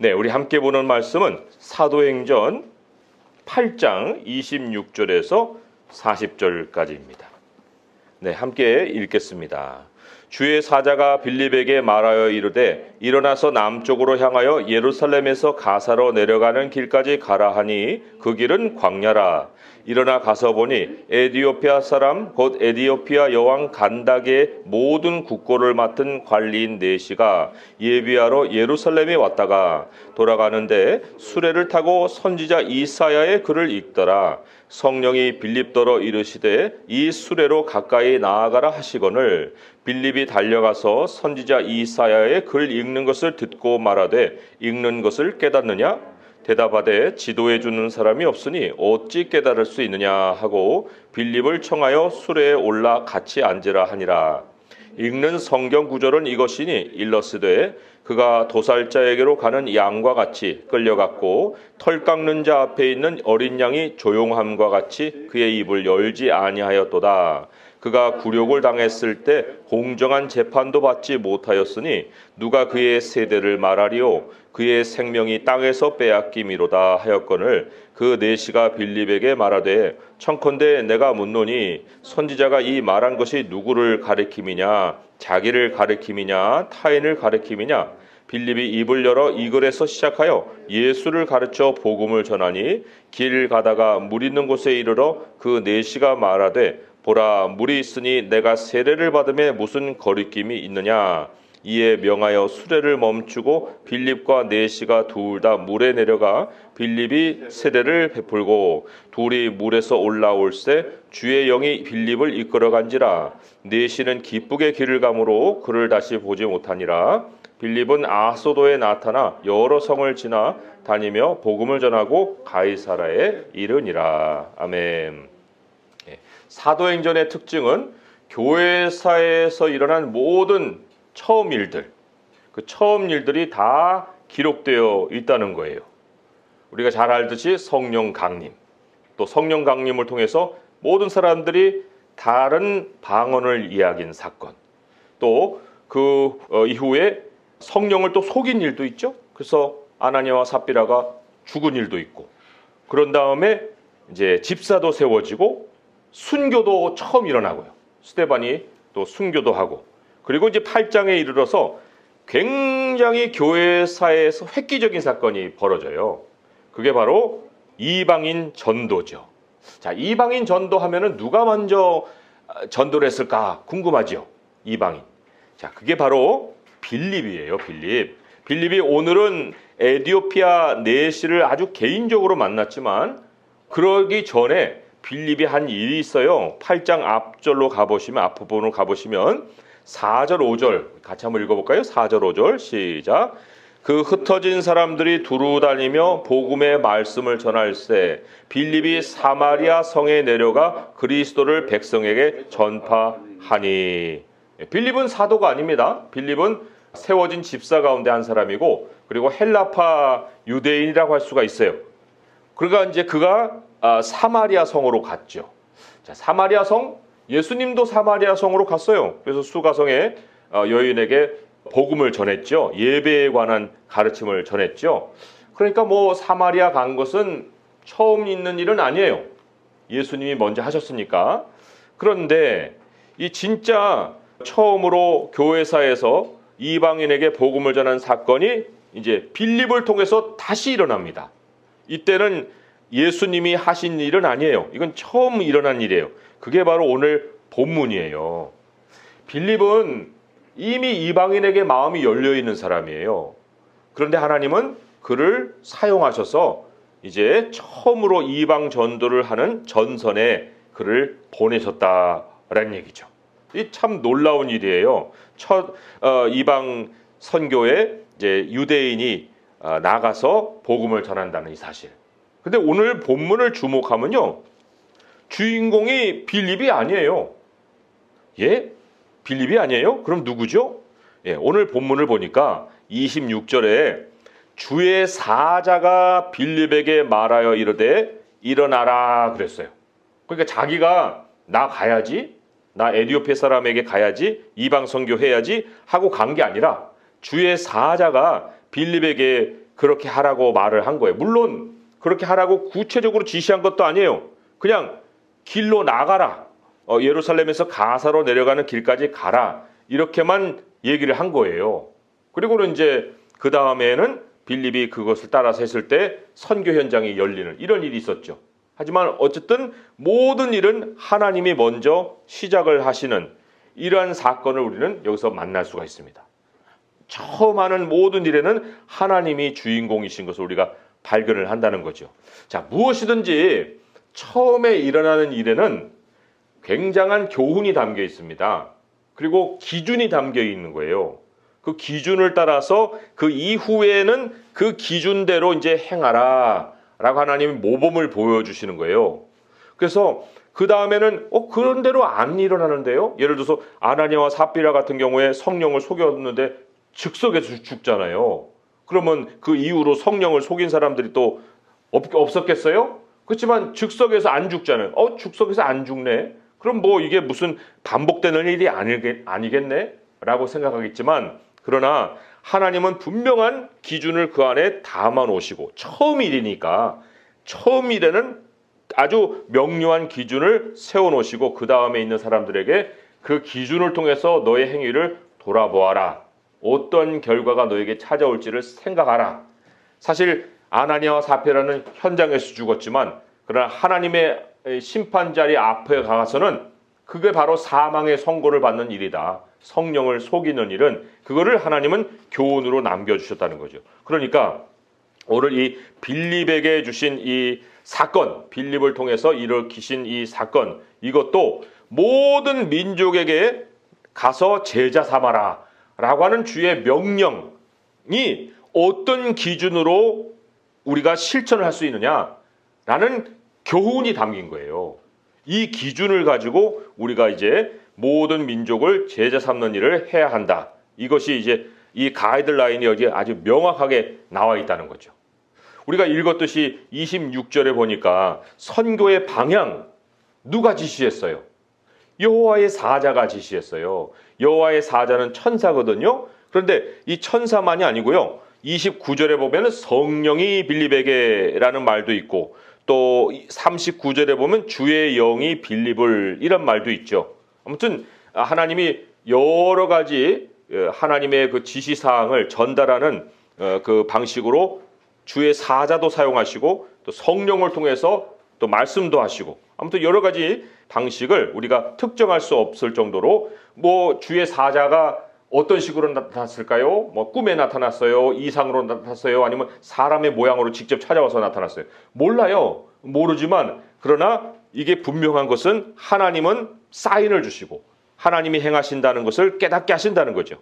네, 우리 함께 보는 말씀은 사도행전 8장 26절에서 40절까지입니다. 네, 함께 읽겠습니다. 주의 사자가 빌립에게 말하여 이르되 일어나서 남쪽으로 향하여 예루살렘에서 가사로 내려가는 길까지 가라 하니 그 길은 광야라. 일어나 가서 보니 에디오피아 사람 곧 에디오피아 여왕 간다게의 모든 국고를 맡은 관리인 네시가 예비하러 예루살렘에 왔다가 돌아가는데 수레를 타고 선지자 이사야의 글을 읽더라. 성령이 빌립더러 이르시되 이 수레로 가까이 나아가라 하시거늘 빌립이 달려가서 선지자 이사야의 글 읽는 것을 듣고 말하되 읽는 것을 깨닫느냐? 대답하되 지도해 주는 사람이 없으니 어찌 깨달을 수 있느냐 하고 빌립을 청하여 수레에 올라 같이 앉으라 하니라. 읽는 성경 구절은 이것이니 일러스되 그가 도살자에게로 가는 양과 같이 끌려갔고 털 깎는 자 앞에 있는 어린 양이 조용함과 같이 그의 입을 열지 아니하였도다. 그가 굴욕을 당했을 때 공정한 재판도 받지 못하였으니 누가 그의 세대를 말하리요? 그의 생명이 땅에서 빼앗김이로다 하였거늘 그 네시가 빌립에게 말하되 청컨대 내가 묻노니 선지자가 이 말한 것이 누구를 가리킴이냐? 자기를 가리킴이냐? 타인을 가리킴이냐? 빌립이 입을 열어 이 글에서 시작하여 예수를 가르쳐 복음을 전하니 길 가다가 물 있는 곳에 이르러 그 네시가 말하되 보라 물이 있으니 내가 세례를 받음에 무슨 거리낌이 있느냐. 이에 명하여 수레를 멈추고 빌립과 네시가 둘 다 물에 내려가 빌립이 세례를 베풀고 둘이 물에서 올라올새 주의 영이 빌립을 이끌어간지라. 네시는 기쁘게 길을 가므로 그를 다시 보지 못하니라. 빌립은 아소도에 나타나 여러 성을 지나 다니며 복음을 전하고 가이사라에 이르니라. 아멘. 사도행전의 특징은 교회사에서 일어난 모든 처음 일들, 그 처음 일들이 다 기록되어 있다는 거예요. 우리가 잘 알듯이 성령 강림, 또 성령 강림을 통해서 모든 사람들이 다른 방언을 이야기한 사건, 또 그 이후에 성령을 또 속인 일도 있죠. 그래서 아나니아와 삽비라가 죽은 일도 있고, 그런 다음에 이제 집사도 세워지고 순교도 처음 일어나고요. 스데반이 또 순교도 하고, 그리고 이제 8장에 이르러서 굉장히 교회사에서 획기적인 사건이 벌어져요. 그게 바로 이방인 전도죠. 자, 이방인 전도하면은 누가 먼저 전도를 했을까 궁금하죠. 이방인. 자, 그게 바로 빌립이에요. 빌립이 오늘은 에디오피아 네시를 아주 개인적으로 만났지만 그러기 전에 빌립이 한 일이 있어요. 8장 앞절로 가보시면, 앞부분으로 가보시면 4절 5절 같이 한번 읽어볼까요? 4절 5절 시작. 그 흩어진 사람들이 두루 다니며 복음의 말씀을 전할세 빌립이 사마리아 성에 내려가 그리스도를 백성에게 전파하니. 빌립은 사도가 아닙니다. 빌립은 세워진 집사 가운데 한 사람이고, 그리고 헬라파 유대인이라고 할 수가 있어요. 그러니까 이제 그가 사마리아 성으로 갔죠. 자, 사마리아 성, 예수님도 사마리아 성으로 갔어요. 그래서 수가성의 여인에게 복음을 전했죠. 예배에 관한 가르침을 전했죠. 그러니까 뭐 사마리아 간 것은 처음 있는 일은 아니에요. 예수님이 먼저 하셨으니까. 그런데 이 진짜 처음으로 교회사에서 이방인에게 복음을 전한 사건이 이제 빌립을 통해서 다시 일어납니다. 이때는 예수님이 하신 일은 아니에요. 이건 처음 일어난 일이에요. 그게 바로 오늘 본문이에요. 빌립은 이미 이방인에게 마음이 열려 있는 사람이에요. 그런데 하나님은 그를 사용하셔서 이제 처음으로 이방 전도를 하는 전선에 그를 보내셨다라는 얘기죠. 이 참 놀라운 일이에요. 첫 이방 선교에 이제 유대인이 나가서 복음을 전한다는 이 사실. 근데 오늘 본문을 주목하면요, 주인공이 빌립이 아니에요. 예? 빌립이 아니에요? 그럼 누구죠? 예, 오늘 본문을 보니까 26절에 주의 사자가 빌립에게 말하여 이르되 일어나라 그랬어요. 그러니까 자기가 나 가야지, 나 에디오피아 사람에게 가야지, 이방 선교해야지 하고 간 게 아니라 주의 사자가 빌립에게 그렇게 하라고 말을 한 거예요. 물론 그렇게 하라고 구체적으로 지시한 것도 아니에요. 그냥 길로 나가라. 예루살렘에서 가사로 내려가는 길까지 가라. 이렇게만 얘기를 한 거예요. 그리고는 이제 그 다음에는 빌립이 그것을 따라서 했을 때 선교 현장이 열리는 이런 일이 있었죠. 하지만 어쨌든 모든 일은 하나님이 먼저 시작을 하시는 이러한 사건을 우리는 여기서 만날 수가 있습니다. 처음 하는 모든 일에는 하나님이 주인공이신 것을 우리가 발견을 한다는 거죠. 자, 무엇이든지 처음에 일어나는 일에는 굉장한 교훈이 담겨 있습니다. 그리고 기준이 담겨 있는 거예요. 그 기준을 따라서 그 이후에는 그 기준대로 이제 행하라 라고 하나님이 모범을 보여주시는 거예요. 그래서 그 다음에는 그런 대로 안 일어나는데요. 예를 들어서 아나니아와 삽비라 같은 경우에 성령을 속였는데 즉석에서 죽잖아요. 그러면 그 이후로 성령을 속인 사람들이 또 없었겠어요? 그렇지만 즉석에서 안 죽잖아요. 즉석에서 안 죽네? 그럼 뭐 이게 무슨 반복되는 일이 아니겠네? 라고 생각하겠지만 그러나 하나님은 분명한 기준을 그 안에 담아 놓으시고 처음 일이니까 처음 일에는 아주 명료한 기준을 세워 놓으시고 그 다음에 있는 사람들에게 그 기준을 통해서 너의 행위를 돌아보아라. 어떤 결과가 너에게 찾아올지를 생각하라. 사실 아나니아와 삽비라는 현장에서 죽었지만 그러나 하나님의 심판 자리 앞에 가서는 그게 바로 사망의 선고를 받는 일이다. 성령을 속이는 일은 그거를 하나님은 교훈으로 남겨주셨다는 거죠. 그러니까 오늘 이 빌립에게 주신 이 사건, 빌립을 통해서 일으키신 이 사건, 이것도 모든 민족에게 가서 제자 삼아라 라고 하는 주의 명령이 어떤 기준으로 우리가 실천을 할 수 있느냐라는 교훈이 담긴 거예요. 이 기준을 가지고 우리가 이제 모든 민족을 제자 삼는 일을 해야 한다. 이것이 이제 이 가이드라인이 여기에 아주 명확하게 나와 있다는 거죠. 우리가 읽었듯이 26절에 보니까 선교의 방향 누가 지시했어요? 여호와의 사자가 지시했어요. 여호와의 사자는 천사거든요. 그런데 이 천사만이 아니고요. 29절에 보면 성령이 빌립에게라는 말도 있고 또 39절에 보면 주의 영이 빌립을 이런 말도 있죠. 아무튼 하나님이 여러 가지 하나님의 그 지시사항을 전달하는 그 방식으로 주의 사자도 사용하시고 또 성령을 통해서 또 말씀도 하시고 아무튼 여러 가지 방식을 우리가 특정할 수 없을 정도로 뭐 주의 사자가 어떤 식으로 나타났을까요? 뭐 꿈에 나타났어요? 이상으로 나타났어요? 아니면 사람의 모양으로 직접 찾아와서 나타났어요? 몰라요. 모르지만 그러나 이게 분명한 것은 하나님은 사인을 주시고 하나님이 행하신다는 것을 깨닫게 하신다는 거죠.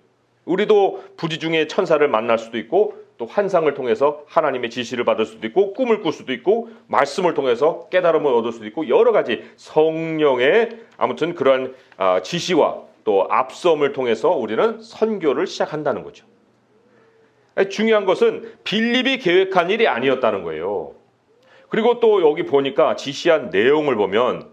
우리도 부지 중에 천사를 만날 수도 있고 또 환상을 통해서 하나님의 지시를 받을 수도 있고 꿈을 꿀 수도 있고 말씀을 통해서 깨달음을 얻을 수도 있고 여러 가지 성령의 아무튼 그런 지시와 또 앞섬을 통해서 우리는 선교를 시작한다는 거죠. 중요한 것은 빌립이 계획한 일이 아니었다는 거예요. 그리고 또 여기 보니까 지시한 내용을 보면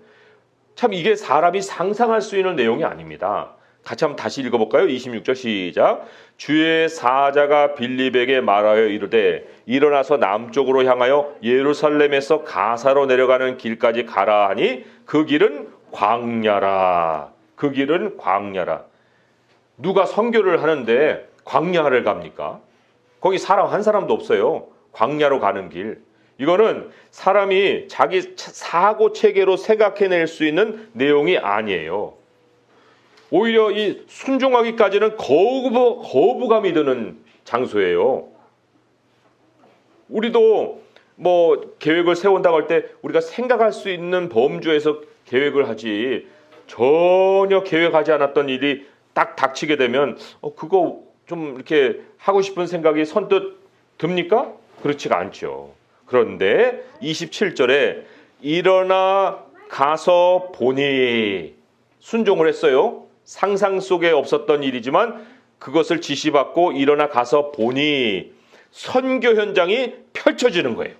참 이게 사람이 상상할 수 있는 내용이 아닙니다. 같이 한번 다시 읽어볼까요? 26절 시작. 주의 사자가 빌립에게 말하여 이르되 일어나서 남쪽으로 향하여 예루살렘에서 가사로 내려가는 길까지 가라 하니 그 길은 광야라. 그 길은 광야라. 누가 선교를 하는데 광야를 갑니까? 거기 사람 한 사람도 없어요. 광야로 가는 길. 이거는 사람이 자기 사고 체계로 생각해낼 수 있는 내용이 아니에요. 오히려 이 순종하기까지는 거부감이 드는 장소예요. 우리도 뭐 계획을 세운다고 할 때 우리가 생각할 수 있는 범주에서 계획을 하지 전혀 계획하지 않았던 일이 딱 닥치게 되면 그거 좀 이렇게 하고 싶은 생각이 선뜻 듭니까? 그렇지가 않죠. 그런데 27절에 일어나 가서 보니 순종을 했어요. 상상 속에 없었던 일이지만 그것을 지시받고 일어나 가서 보니 선교 현장이 펼쳐지는 거예요.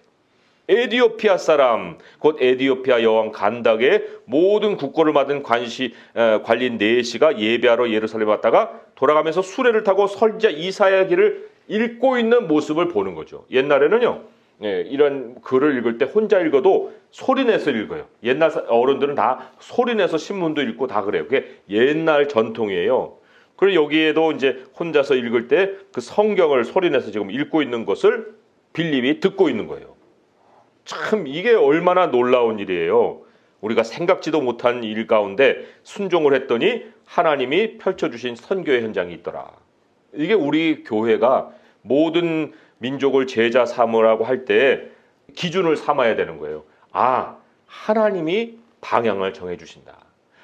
에디오피아 사람 곧 에디오피아 여왕 간닥의 모든 국고를 받은 관리 네시가 예배하러 예루살렘에 왔다가 돌아가면서 수레를 타고 선지자 이사야 길을 읽고 있는 모습을 보는 거죠. 옛날에는요, 이런 글을 읽을 때 혼자 읽어도 소리내서 읽어요. 옛날 어른들은 다 소리내서 신문도 읽고 다 그래요. 그게 옛날 전통이에요. 그리고 여기에도 이제 혼자서 읽을 때 그 성경을 소리내서 지금 읽고 있는 것을 빌립이 듣고 있는 거예요. 참 이게 얼마나 놀라운 일이에요. 우리가 생각지도 못한 일 가운데 순종을 했더니 하나님이 펼쳐주신 선교의 현장이 있더라. 이게 우리 교회가 모든 민족을 제자 삼으라고 할 때 기준을 삼아야 되는 거예요. 아, 하나님이 방향을 정해주신다.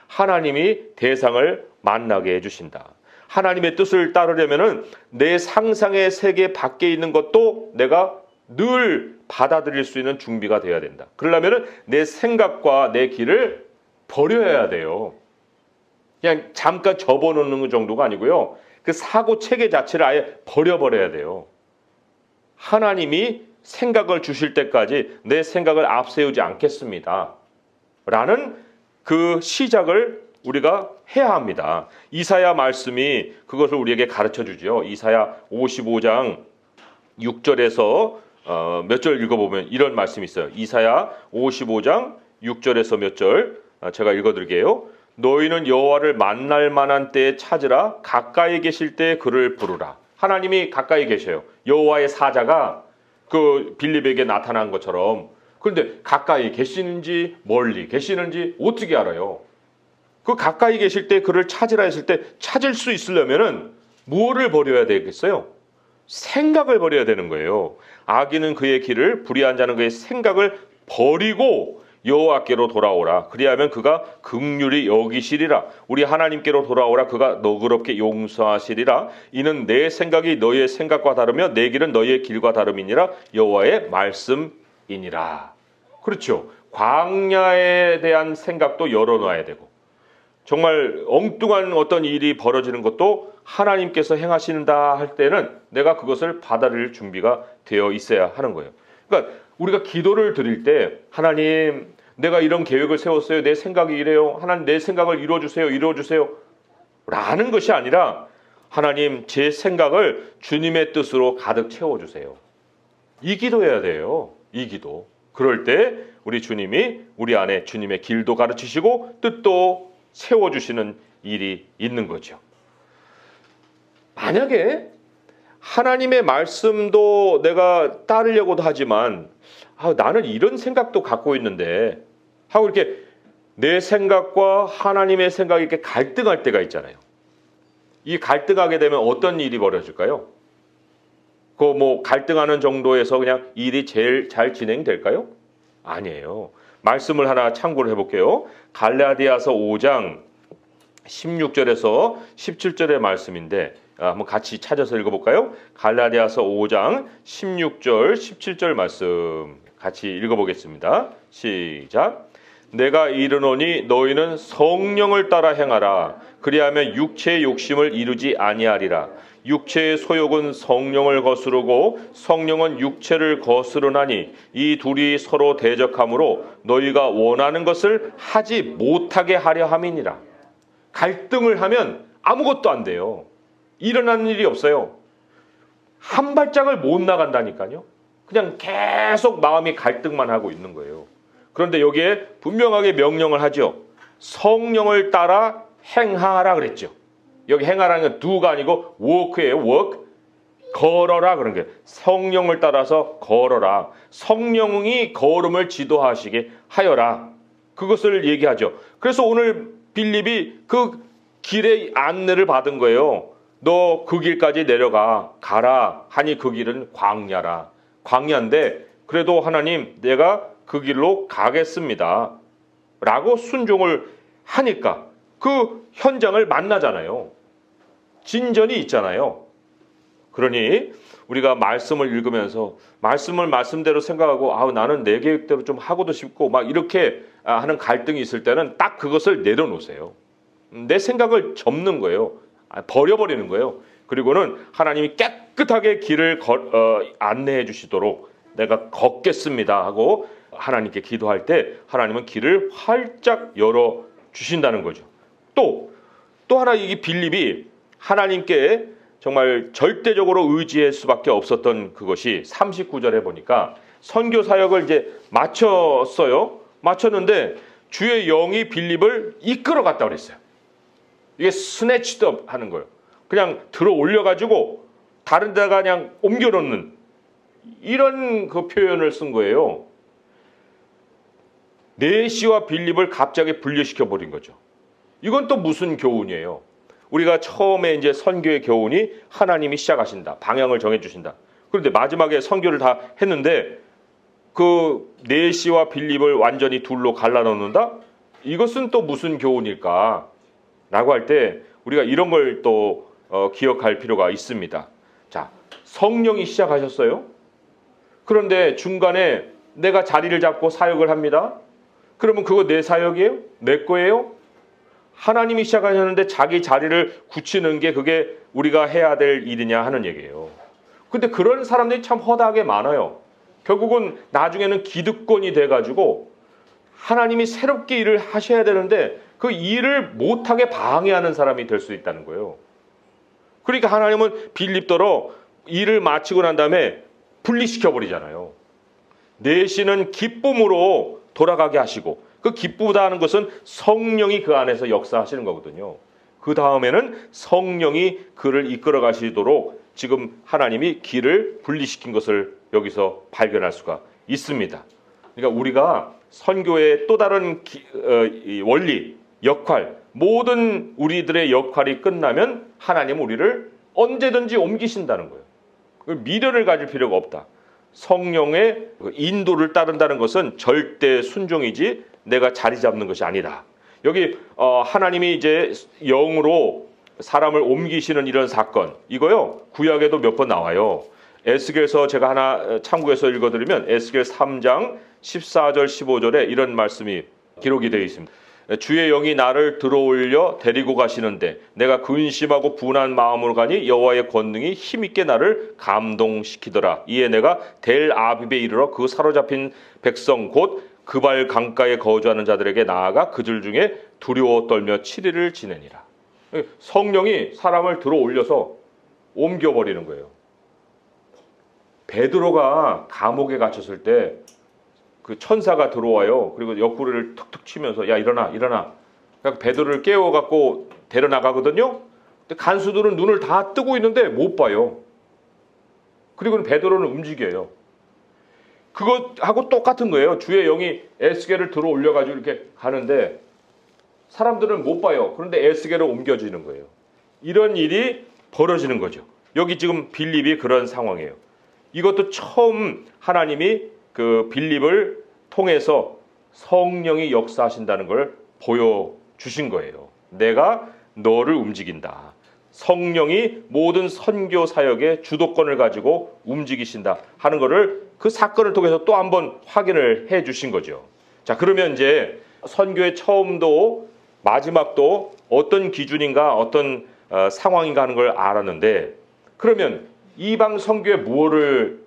하나님이 대상을 만나게 해주신다. 하나님의 뜻을 따르려면은 내 상상의 세계 밖에 있는 것도 내가 늘 받아들일 수 있는 준비가 돼야 된다. 그러려면은 내 생각과 내 길을 버려야 돼요. 그냥 잠깐 접어놓는 정도가 아니고요. 그 사고 체계 자체를 아예 버려버려야 돼요. 하나님이 생각을 주실 때까지 내 생각을 앞세우지 않겠습니다. 라는 그 시작을 우리가 해야 합니다. 이사야 말씀이 그것을 우리에게 가르쳐 주죠. 이사야 55장 6절에서 몇 절 읽어보면 이런 말씀이 있어요. 이사야 55장 6절에서 몇 절 제가 읽어드릴게요. 너희는 여호와를 만날 만한 때에 찾으라. 가까이 계실 때에 그를 부르라. 하나님이 가까이 계셔요. 여호와의 사자가 그 빌립에게 나타난 것처럼. 그런데 가까이 계시는지 멀리 계시는지 어떻게 알아요? 그 가까이 계실 때 그를 찾으라 했을 때 찾을 수 있으려면은 무엇을 버려야 되겠어요? 생각을 버려야 되는 거예요. 악인은 그의 길을, 불의한 자는 그의 생각을 버리고 여호와께로 돌아오라. 그리하면 그가 긍휼히 여기시리라. 우리 하나님께로 돌아오라. 그가 너그럽게 용서하시리라. 이는 내 생각이 너희의 생각과 다르며 내 길은 너희의 길과 다름이니라. 여호와의 말씀이니라. 그렇죠. 광야에 대한 생각도 열어놔야 되고 정말 엉뚱한 어떤 일이 벌어지는 것도 하나님께서 행하신다 할 때는 내가 그것을 받아들일 준비가 되어 있어야 하는 거예요. 그러니까 우리가 기도를 드릴 때 하나님 내가 이런 계획을 세웠어요. 내 생각이 이래요. 하나님 내 생각을 이루어주세요. 이루어주세요. 라는 것이 아니라 하나님 제 생각을 주님의 뜻으로 가득 채워주세요. 이 기도해야 돼요. 이 기도. 그럴 때 우리 주님이 우리 안에 주님의 길도 가르치시고 뜻도 세워주시는 일이 있는 거죠. 만약에 하나님의 말씀도 내가 따르려고도 하지만 나는 이런 생각도 갖고 있는데 하고 이렇게 내 생각과 하나님의 생각이 이렇게 갈등할 때가 있잖아요. 이 갈등하게 되면 어떤 일이 벌어질까요? 그 뭐 갈등하는 정도에서 그냥 일이 제일 잘 진행될까요? 아니에요. 말씀을 하나 참고를 해볼게요. 갈라디아서 5장 16절에서 17절의 말씀인데 한번 같이 찾아서 읽어볼까요? 갈라디아서 5장 16절 17절 말씀 같이 읽어보겠습니다. 시작. 내가 이르노니 너희는 성령을 따라 행하라. 그리하면 육체의 욕심을 이루지 아니하리라. 육체의 소욕은 성령을 거스르고 성령은 육체를 거스르나니 이 둘이 서로 대적하므로 너희가 원하는 것을 하지 못하게 하려 함이니라. 갈등을 하면 아무것도 안 돼요. 일어나는 일이 없어요. 한 발짝을 못 나간다니까요. 그냥 계속 마음이 갈등만 하고 있는 거예요. 그런데 여기에 분명하게 명령을 하죠. 성령을 따라 행하라 그랬죠. 여기 행하라는 건 do가 아니고 walk예요. walk. 걸어라 그런 게 성령을 따라서 걸어라. 성령이 걸음을 지도하시게 하여라. 그것을 얘기하죠. 그래서 오늘 빌립이 그 길의 안내를 받은 거예요. 너 그 길까지 내려가 가라 하니 그 길은 광야라. 광야인데 그래도 하나님 내가 그 길로 가겠습니다. 라고 순종을 하니까 그 현장을 만나잖아요. 진전이 있잖아요. 그러니 우리가 말씀을 읽으면서 말씀을 말씀대로 생각하고 나는 내 계획대로 좀 하고도 싶고 막 이렇게 하는 갈등이 있을 때는 딱 그것을 내려놓으세요. 내 생각을 접는 거예요. 버려버리는 거예요. 그리고는 하나님이 깨끗하게 길을 안내해 주시도록 내가 걷겠습니다 하고 하나님께 기도할 때 하나님은 길을 활짝 열어 주신다는 거죠. 또 하나 이 빌립이 하나님께 정말 절대적으로 의지할 수밖에 없었던 그것이 39절에 보니까 선교 사역을 이제 마쳤어요. 마쳤는데 주의 영이 빌립을 이끌어 갔다 그랬어요. 이게 스네치업 하는 거예요. 그냥 들어 올려가지고 다른 데가 그냥 옮겨놓는 이런 그 표현을 쓴 거예요. 네시와 빌립을 갑자기 분리시켜 버린 거죠. 이건 또 무슨 교훈이에요? 우리가 처음에 이제 선교의 교훈이 하나님이 시작하신다. 방향을 정해주신다. 그런데 마지막에 선교를 다 했는데 그 네시와 빌립을 완전히 둘로 갈라놓는다? 이것은 또 무슨 교훈일까? 라고 할 때 우리가 이런 걸 또 기억할 필요가 있습니다. 자, 성령이 시작하셨어요. 그런데 중간에 내가 자리를 잡고 사역을 합니다. 그러면 그거 내 사역이에요? 내 거예요? 하나님이 시작하셨는데 자기 자리를 굳히는 게 그게 우리가 해야 될 일이냐 하는 얘기예요. 근데 그런 사람들이 참 허다하게 많아요. 결국은 나중에는 기득권이 돼가지고 하나님이 새롭게 일을 하셔야 되는데 그 일을 못하게 방해하는 사람이 될 수 있다는 거예요. 그러니까 하나님은 빌립더러 일을 마치고 난 다음에 분리시켜버리잖아요. 내시는 기쁨으로 돌아가게 하시고 그 기쁘다 하는 것은 성령이 그 안에서 역사하시는 거거든요. 그 다음에는 성령이 그를 이끌어 가시도록 지금 하나님이 길을 분리시킨 것을 여기서 발견할 수가 있습니다. 그러니까 우리가 선교의 또 다른 원리, 역할, 모든 우리들의 역할이 끝나면 하나님은 우리를 언제든지 옮기신다는 거예요. 미련을 가질 필요가 없다. 성령의 인도를 따른다는 것은 절대 순종이지 내가 자리 잡는 것이 아니다. 여기 하나님이 이제 영으로 사람을 옮기시는 이런 사건, 이거요 구약에도 몇 번 나와요. 에스겔서 제가 하나 참고해서 읽어드리면 에스겔 3장 14절 15절에 이런 말씀이 기록이 되어 있습니다. 주의 영이 나를 들어올려 데리고 가시는데 내가 근심하고 분한 마음으로 가니 여호와의 권능이 힘있게 나를 감동시키더라. 이에 내가 델 아빕에 이르러 그 사로잡힌 백성 곧 그발 강가에 거주하는 자들에게 나아가 그들 중에 두려워 떨며 7일을 지내니라. 성령이 사람을 들어올려서 옮겨버리는 거예요. 베드로가 감옥에 갇혔을 때 그 천사가 들어와요. 그리고 옆구리를 툭툭 치면서 야 일어나 일어나. 그러니까 베드로를 깨워갖고 데려나가거든요. 근데 간수들은 눈을 다 뜨고 있는데 못 봐요. 그리고는 베드로는 움직여요. 그것하고 똑같은 거예요. 주의 영이 에스겔을 들어 올려가지고 이렇게 가는데 사람들은 못 봐요. 그런데 에스겔을 옮겨지는 거예요. 이런 일이 벌어지는 거죠. 여기 지금 빌립이 그런 상황이에요. 이것도 처음 하나님이 그 빌립을 통해서 성령이 역사하신다는 걸 보여주신 거예요. 내가 너를 움직인다. 성령이 모든 선교 사역의 주도권을 가지고 움직이신다 하는 것을 그 사건을 통해서 또 한번 확인을 해 주신 거죠. 자, 그러면 이제 선교의 처음도 마지막도 어떤 기준인가 어떤 상황인가 하는 걸 알았는데 그러면 이방 선교에 무엇을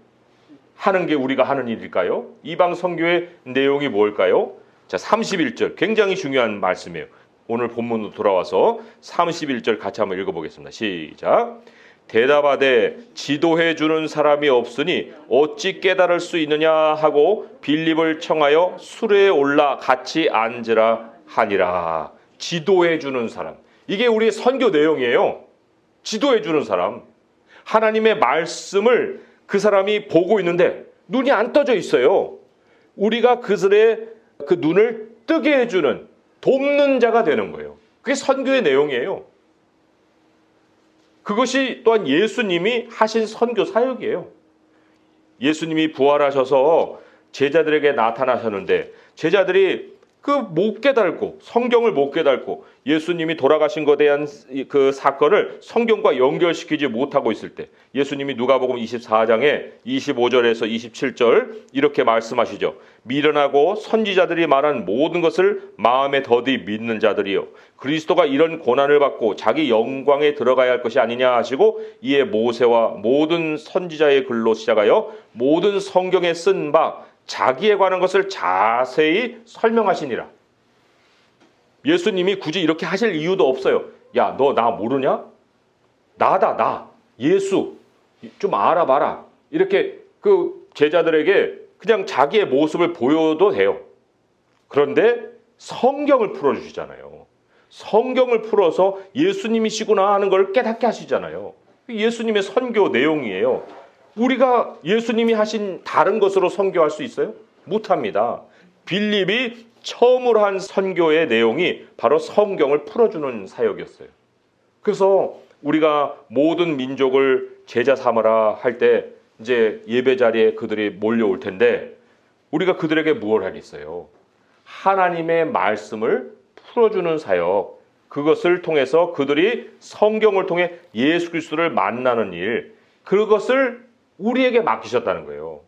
하는 게 우리가 하는 일일까요? 이방 선교의 내용이 뭘까요? 자, 31절 굉장히 중요한 말씀이에요. 오늘 본문으로 돌아와서 31절 같이 한번 읽어보겠습니다. 시작. 대답하되 지도해 주는 사람이 없으니 어찌 깨달을 수 있느냐 하고 빌립을 청하여 수레에 올라 같이 앉으라 하니라. 지도해 주는 사람. 이게 우리의 선교 내용이에요. 지도해 주는 사람. 하나님의 말씀을 그 사람이 보고 있는데 눈이 안 떠져 있어요. 우리가 그들의 그 눈을 뜨게 해주는 돕는 자가 되는 거예요. 그게 선교의 내용이에요. 그것이 또한 예수님이 하신 선교 사역이에요. 예수님이 부활하셔서 제자들에게 나타나셨는데 제자들이 그 못 깨닫고 성경을 못 깨닫고 예수님이 돌아가신 것에 대한 그 사건을 성경과 연결시키지 못하고 있을 때 예수님이 누가복음 24장에 25절에서 27절 이렇게 말씀하시죠. 미련하고 선지자들이 말한 모든 것을 마음에 더디 믿는 자들이요 그리스도가 이런 고난을 받고 자기 영광에 들어가야 할 것이 아니냐 하시고 이에 모세와 모든 선지자의 글로 시작하여 모든 성경에 쓴 바 자기에 관한 것을 자세히 설명하시니라. 예수님이 굳이 이렇게 하실 이유도 없어요. 야, 너 나 모르냐? 나다, 나. 예수 좀 알아봐라. 이렇게 그 제자들에게 그냥 자기의 모습을 보여도 돼요. 그런데 성경을 풀어주시잖아요. 성경을 풀어서 예수님이시구나 하는 걸 깨닫게 하시잖아요. 예수님의 선교 내용이에요. 우리가 예수님이 하신 다른 것으로 선교할 수 있어요? 못합니다. 빌립이 처음으로 한 선교의 내용이 바로 성경을 풀어주는 사역이었어요. 그래서 우리가 모든 민족을 제자 삼으라 할 때 이제 예배 자리에 그들이 몰려올 텐데 우리가 그들에게 무엇을 하겠어요? 하나님의 말씀을 풀어주는 사역, 그것을 통해서 그들이 성경을 통해 예수 그리스도를 만나는 일, 그것을 우리에게 맡기셨다는 거예요.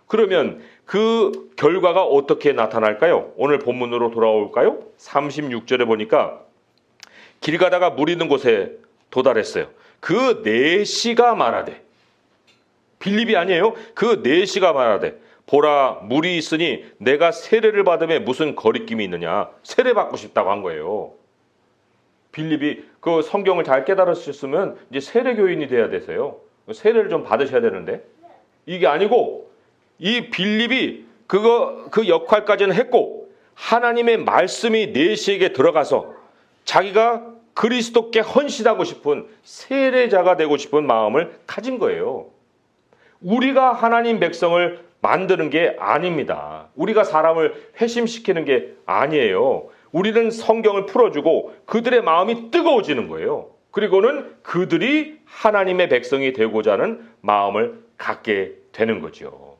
그러면 그 결과가 어떻게 나타날까요? 오늘 본문으로 돌아올까요? 36절에 보니까 길 가다가 물 있는 곳에 도달했어요. 그 내시가 말하되, 빌립이 아니에요. 그 내시가 말하되, 보라 물이 있으니 내가 세례를 받음에 무슨 거리낌이 있느냐. 세례 받고 싶다고 한 거예요. 빌립이 그 성경을 잘 깨달으셨으면 이제 세례교인이 돼야 되세요. 세례를 좀 받으셔야 되는데 이게 아니고 이 빌립이 그 역할까지는 했고 하나님의 말씀이 내시에게 들어가서 자기가 그리스도께 헌신하고 싶은 세례자가 되고 싶은 마음을 가진 거예요. 우리가 하나님 백성을 만드는 게 아닙니다. 우리가 사람을 회심시키는 게 아니에요. 우리는 성경을 풀어주고 그들의 마음이 뜨거워지는 거예요. 그리고는 그들이 하나님의 백성이 되고자 하는 마음을 갖게 되는 거죠.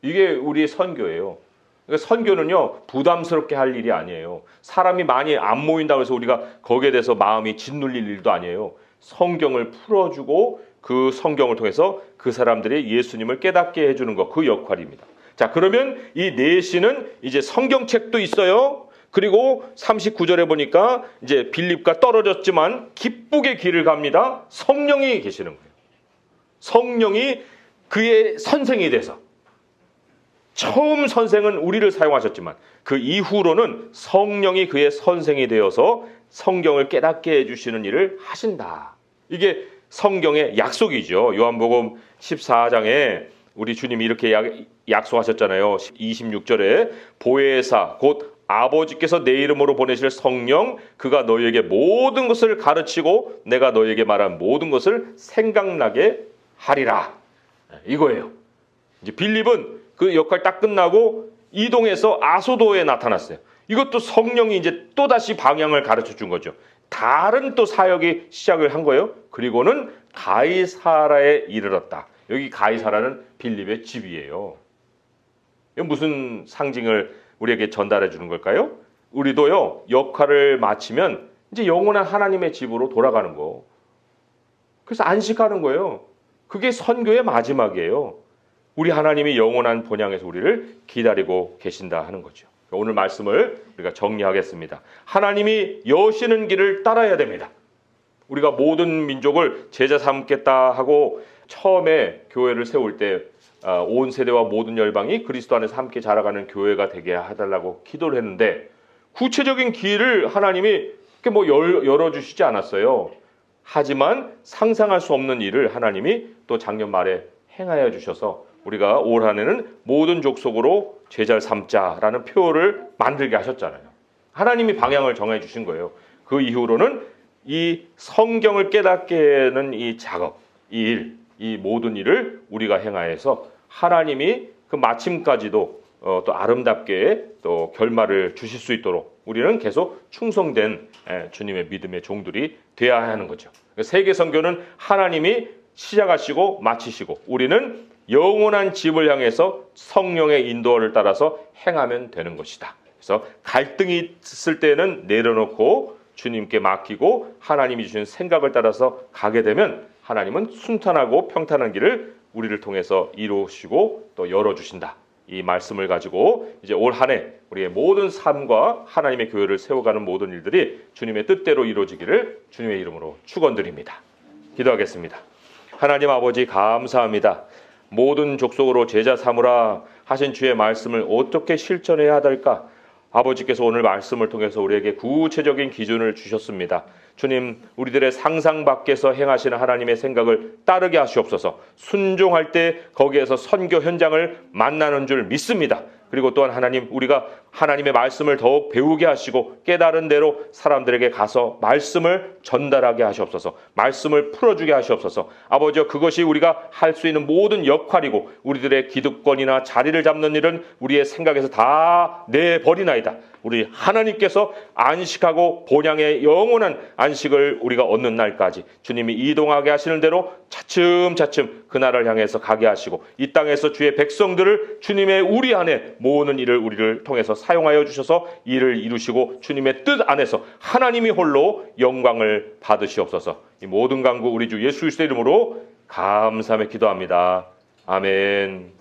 이게 우리의 선교예요. 그러니까 선교는요, 부담스럽게 할 일이 아니에요. 사람이 많이 안 모인다고 해서 우리가 거기에 대해서 마음이 짓눌릴 일도 아니에요. 성경을 풀어주고 그 성경을 통해서 그 사람들이 예수님을 깨닫게 해주는 것, 그 역할입니다. 자, 그러면 이 내시는 이제 성경책도 있어요. 그리고 39절에 보니까 이제 빌립과 떨어졌지만 기쁘게 길을 갑니다. 성령이 계시는 거예요. 성령이 그의 선생이 돼서 처음 선생은 우리를 사용하셨지만 그 이후로는 성령이 그의 선생이 되어서 성경을 깨닫게 해주시는 일을 하신다. 이게 성경의 약속이죠. 요한복음 14장에 우리 주님이 이렇게 약속하셨잖아요. 26절에 보혜사 곧 아버지께서 내 이름으로 보내실 성령 그가 너희에게 모든 것을 가르치고 내가 너희에게 말한 모든 것을 생각나게 하리라. 이거예요. 이제 빌립은 그 역할 딱 끝나고 이동해서 아소도에 나타났어요. 이것도 성령이 이제 또다시 방향을 가르쳐 준 거죠. 다른 또 사역이 시작을 한 거예요. 그리고는 가이사라에 이르렀다. 여기 가이사라는 빌립의 집이에요. 이건 무슨 상징을 우리에게 전달해 주는 걸까요? 우리도요, 역할을 마치면 이제 영원한 하나님의 집으로 돌아가는 거. 그래서 안식하는 거예요. 그게 선교의 마지막이에요. 우리 하나님이 영원한 본향에서 우리를 기다리고 계신다 하는 거죠. 오늘 말씀을 우리가 정리하겠습니다. 하나님이 여시는 길을 따라야 됩니다. 우리가 모든 민족을 제자 삼겠다 하고 처음에 교회를 세울 때 온 세대와 모든 열방이 그리스도 안에서 함께 자라가는 교회가 되게 해달라고 기도를 했는데 구체적인 길을 하나님이 뭐 열어주시지 않았어요. 하지만 상상할 수 없는 일을 하나님이 또 작년 말에 행하여 주셔서 우리가 올 한해는 모든 족속으로 제자를 삼자라는 표를 만들게 하셨잖아요. 하나님이 방향을 정해 주신 거예요. 그 이후로는 이 성경을 깨닫게 하는 이 작업, 이 일, 이 모든 일을 우리가 행하여서 하나님이 그 마침까지도 또 아름답게 또 결말을 주실 수 있도록 우리는 계속 충성된 주님의 믿음의 종들이 되어야 하는 거죠. 세계 선교는 하나님이 시작하시고 마치시고 우리는 영원한 집을 향해서 성령의 인도를 따라서 행하면 되는 것이다. 그래서 갈등이 있을 때는 내려놓고 주님께 맡기고 하나님이 주신 생각을 따라서 가게 되면 하나님은 순탄하고 평탄한 길을 우리를 통해서 이루시고 또 열어주신다. 이 말씀을 가지고 이제 올 한 해 우리의 모든 삶과 하나님의 교회를 세워가는 모든 일들이 주님의 뜻대로 이루어지기를 주님의 이름으로 축원드립니다. 기도하겠습니다. 하나님 아버지 감사합니다. 모든 족속으로 제자 삼으라 하신 주의 말씀을 어떻게 실천해야 할까? 아버지께서 오늘 말씀을 통해서 우리에게 구체적인 기준을 주셨습니다. 주님, 우리들의 상상 밖에서 행하시는 하나님의 생각을 따르게 하시옵소서. 순종할 때 거기에서 선교 현장을 만나는 줄 믿습니다. 그리고 또한 하나님, 우리가 하나님의 말씀을 더욱 배우게 하시고 깨달은 대로 사람들에게 가서 말씀을 전달하게 하시옵소서. 말씀을 풀어주게 하시옵소서. 아버지여, 그것이 우리가 할 수 있는 모든 역할이고 우리들의 기득권이나 자리를 잡는 일은 우리의 생각에서 다 내버리나이다. 우리 하나님께서 안식하고 본향의 영원한 안식을 우리가 얻는 날까지 주님이 이동하게 하시는 대로 차츰차츰 그날을 향해서 가게 하시고 이 땅에서 주의 백성들을 주님의 우리 안에 모으는 일을 우리를 통해서 사용하여 주셔서 이를 이루시고 주님의 뜻 안에서 하나님이 홀로 영광을 받으시옵소서. 이 모든 간구 우리 주 예수 그리스도의 이름으로 감사하며 기도합니다. 아멘.